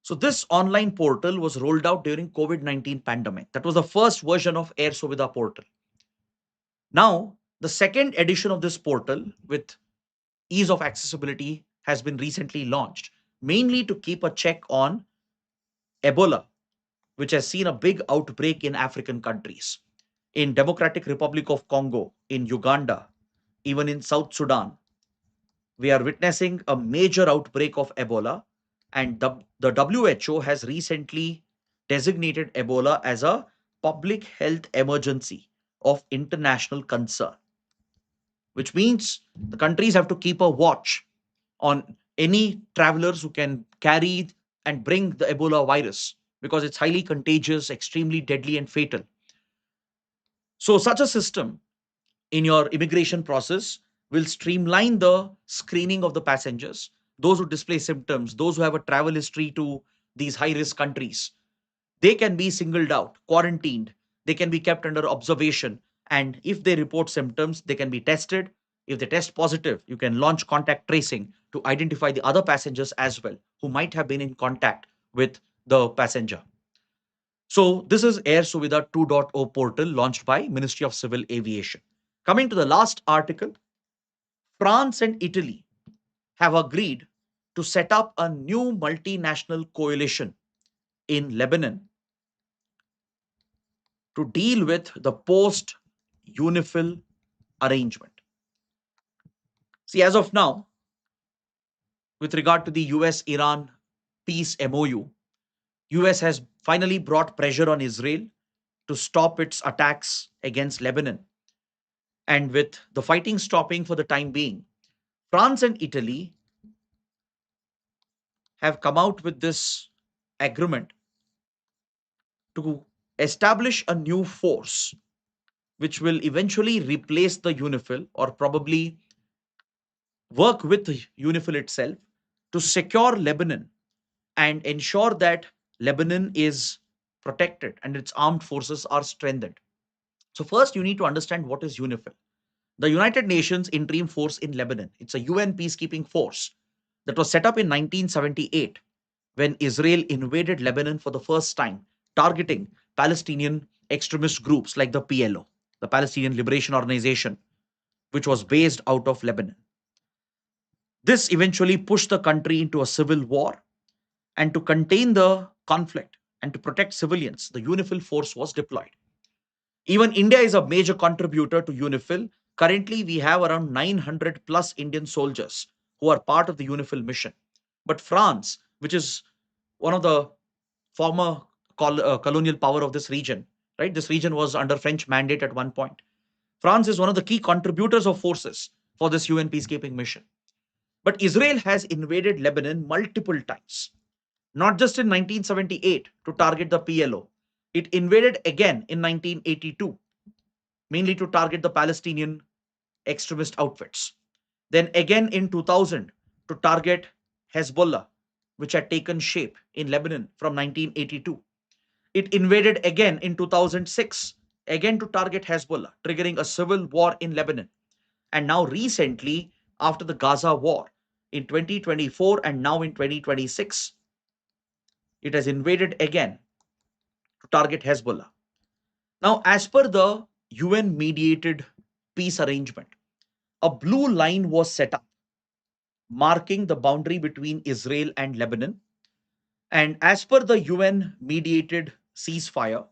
So this online portal was rolled out during COVID-19 pandemic. That was the first version of Air Suvidha portal. Now, the second edition of this portal with ease of accessibility has been recently launched, mainly to keep a check on Ebola, which has seen a big outbreak in African countries, in Democratic Republic of Congo, in Uganda, even in South Sudan. We are witnessing a major outbreak of Ebola, and the WHO has recently designated Ebola as a public health emergency of international concern, which means the countries have to keep a watch on any travelers who can carry and bring the Ebola virus because it's highly contagious, extremely deadly, and fatal. So, such a system in your immigration process will streamline the screening of the passengers, those who display symptoms, those who have a travel history to these high risk countries. They can be singled out, quarantined, they can be kept under observation, and if they report symptoms, they can be tested. If they test positive, you can launch contact tracing to identify the other passengers as well who might have been in contact with the passenger. So this is Air Suvidha 2.0 portal launched by Ministry of Civil Aviation. Coming to the last article, France and Italy have agreed to set up a new multinational coalition in Lebanon to deal with the post-UNIFIL arrangement. See, as of now, with regard to the US-Iran peace MOU, US has finally brought pressure on Israel to stop its attacks against Lebanon. And with the fighting stopping for the time being, France and Italy have come out with this agreement to establish a new force which will eventually replace the UNIFIL or probably work with UNIFIL itself to secure Lebanon and ensure that Lebanon is protected and its armed forces are strengthened. So, first, you need to understand what is UNIFIL. The United Nations Interim Force in Lebanon. It's a UN peacekeeping force that was set up in 1978 when Israel invaded Lebanon for the first time, targeting Palestinian extremist groups like the PLO, the Palestinian Liberation Organization, which was based out of Lebanon. This eventually pushed the country into a civil war, and to contain the conflict and to protect civilians, the UNIFIL force was deployed. Even India is a major contributor to UNIFIL. Currently, we have around 900 plus Indian soldiers who are part of the UNIFIL mission. But France, which is one of the former colonial power of this region, right? This region was under French mandate at one point. France is one of the key contributors of forces for this UN peacekeeping mission. But Israel has invaded Lebanon multiple times, not just in 1978 to target the PLO. It invaded again in 1982, mainly to target the Palestinian extremist outfits. Then again in 2000 to target Hezbollah, which had taken shape in Lebanon from 1982. It invaded again in 2006, again to target Hezbollah, triggering a civil war in Lebanon. And now, recently, after the Gaza war in 2024 and now in 2026, it has invaded again to target Hezbollah. Now, as per the UN mediated peace arrangement, a blue line was set up marking the boundary between Israel and Lebanon. And as per the UN mediated ceasefire,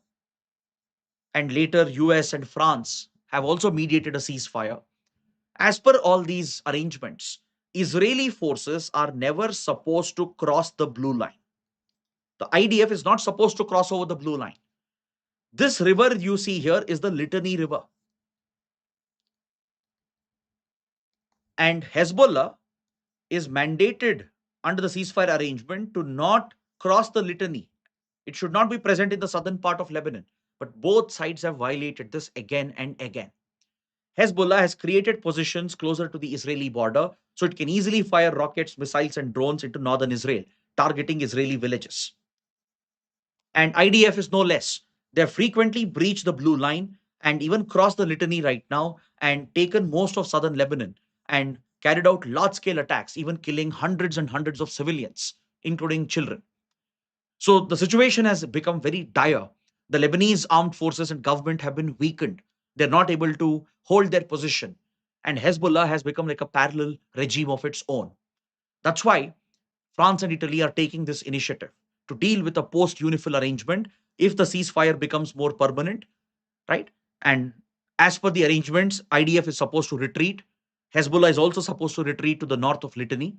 and later US and France have also mediated a ceasefire, as per all these arrangements, Israeli forces are never supposed to cross the blue line. The IDF is not supposed to cross over the blue line. This river you see here is the Litany River. And Hezbollah is mandated under the ceasefire arrangement to not cross the Litany. It should not be present in the southern part of Lebanon. But both sides have violated this again and again. Hezbollah has created positions closer to the Israeli border so it can easily fire rockets, missiles, and drones into northern Israel, targeting Israeli villages. And IDF is no less. They have frequently breached the blue line and even crossed the Litany right now and taken most of southern Lebanon and carried out large scale attacks, even killing hundreds and hundreds of civilians, including children. So the situation has become very dire. The Lebanese armed forces and government have been weakened. They're not able to hold their position. And Hezbollah has become like a parallel regime of its own. That's why France and Italy are taking this initiative to deal with a post UNIFIL arrangement if the ceasefire becomes more permanent, right? And as per the arrangements, IDF is supposed to retreat. Hezbollah is also supposed to retreat to the north of Litany.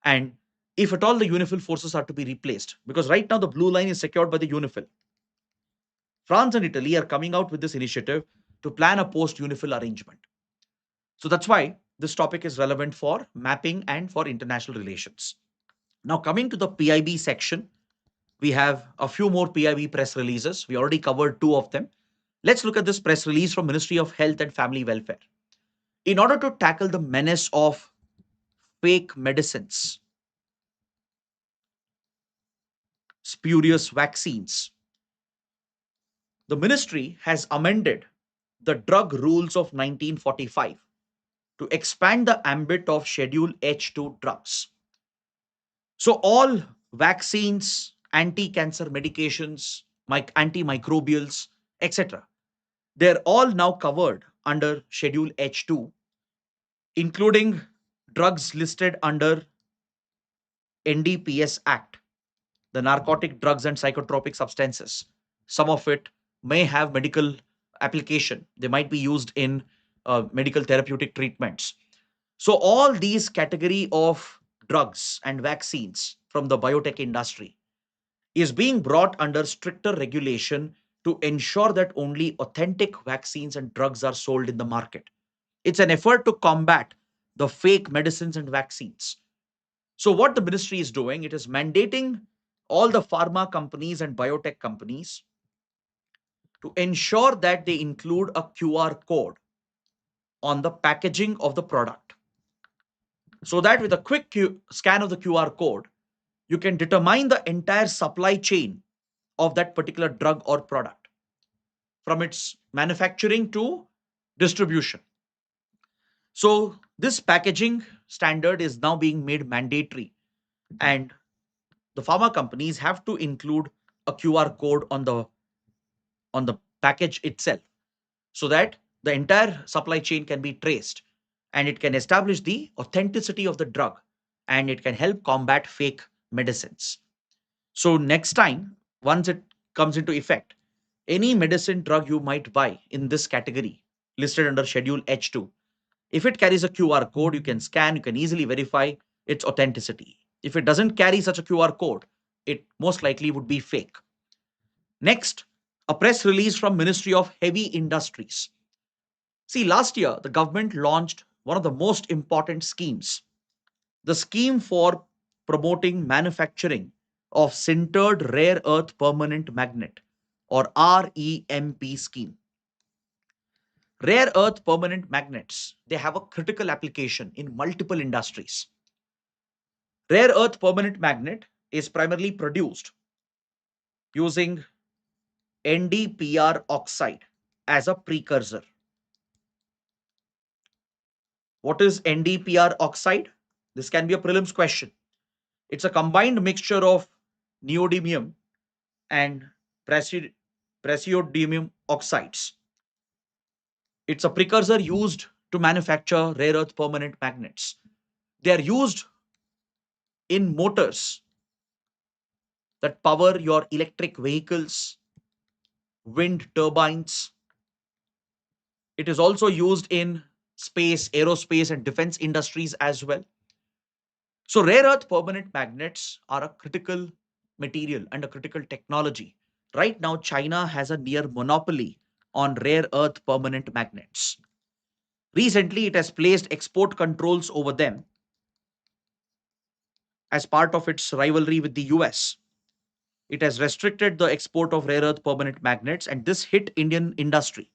And if at all the UNIFIL forces are to be replaced, because right now the blue line is secured by the UNIFIL, France and Italy are coming out with this initiative to plan a post UNIFIL arrangement. So that's why this topic is relevant for mapping and for international relations. Now, coming to the PIB section, we have a few more PIB press releases. We already covered two of them. Let's look at this press release from Ministry of Health and Family Welfare. In order to tackle the menace of fake medicines, spurious vaccines, the ministry has amended the drug rules of 1945 to expand the ambit of Schedule H2 drugs. So, all vaccines, anti cancer medications, antimicrobials, etc., they're all now covered under Schedule H2, including drugs listed under NDPS Act, the Narcotic Drugs and Psychotropic Substances. Some of it may have medical application, they might be used in medical therapeutic treatments. So, all these category of drugs and vaccines from the biotech industry is being brought under stricter regulation to ensure that only authentic vaccines and drugs are sold in the market. It's an effort to combat the fake medicines and vaccines. So, what the ministry is doing, it is mandating all the pharma companies and biotech companies to ensure that they include a QR code on the packaging of the product, so that with a quick scan of the QR code, you can determine the entire supply chain of that particular drug or product, from its manufacturing to distribution. So, this packaging standard is now being made mandatory, and the pharma companies have to include a QR code on the package itself, so that the entire supply chain can be traced and it can establish the authenticity of the drug, and it can help combat fake medicines. So, next time, once it comes into effect, any medicine drug you might buy in this category listed under Schedule H2, if it carries a QR code, you can scan, you can easily verify its authenticity. If it doesn't carry such a QR code, it most likely would be fake. Next, a press release from Ministry of Heavy Industries. See, last year, the government launched one of the most important schemes, the scheme for promoting manufacturing of sintered rare earth permanent magnet, or REMP scheme. Rare earth permanent magnets, they have a critical application in multiple industries. Rare earth permanent magnet is primarily produced using NdPr oxide as a precursor. What is NdPr oxide? This can be a prelims question. It's a combined mixture of neodymium and praseodymium oxides. It's a precursor used to manufacture rare earth permanent magnets. They are used in motors that power your electric vehicles, wind turbines. It is also used in space, aerospace, and defense industries as well. So, rare earth permanent magnets are a critical material and a critical technology. Right now, China has a near monopoly on rare earth permanent magnets. Recently, it has placed export controls over them as part of its rivalry with the US. It has restricted the export of rare earth permanent magnets, and this hit Indian industry.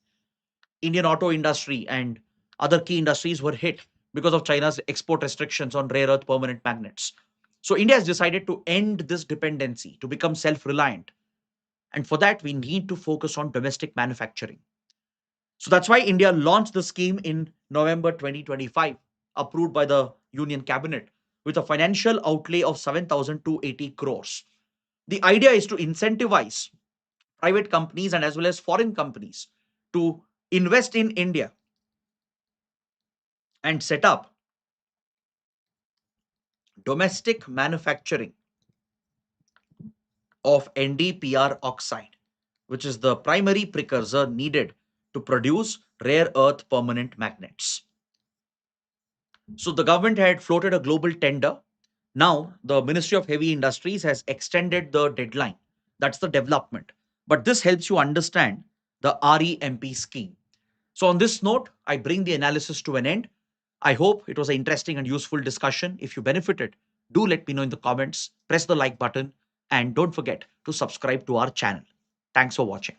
Indian auto industry and other key industries were hit because of China's export restrictions on rare earth permanent magnets. So India has decided to end this dependency, to become self-reliant. And for that, we need to focus on domestic manufacturing. So that's why India launched the scheme in November 2025, approved by the Union Cabinet, with a financial outlay of 7,280 crores. The idea is to incentivize private companies and as well as foreign companies to invest in India and set up domestic manufacturing of NdPr oxide, which is the primary precursor needed to produce rare earth permanent magnets. So the government had floated a global tender. Now the Ministry of Heavy Industries has extended the deadline. That's the development. But this helps you understand the REMP scheme. So on this note, I bring the analysis to an end. I hope it was an interesting and useful discussion. If you benefited, do let me know in the comments. Press the like button. And don't forget to subscribe to our channel. Thanks for watching.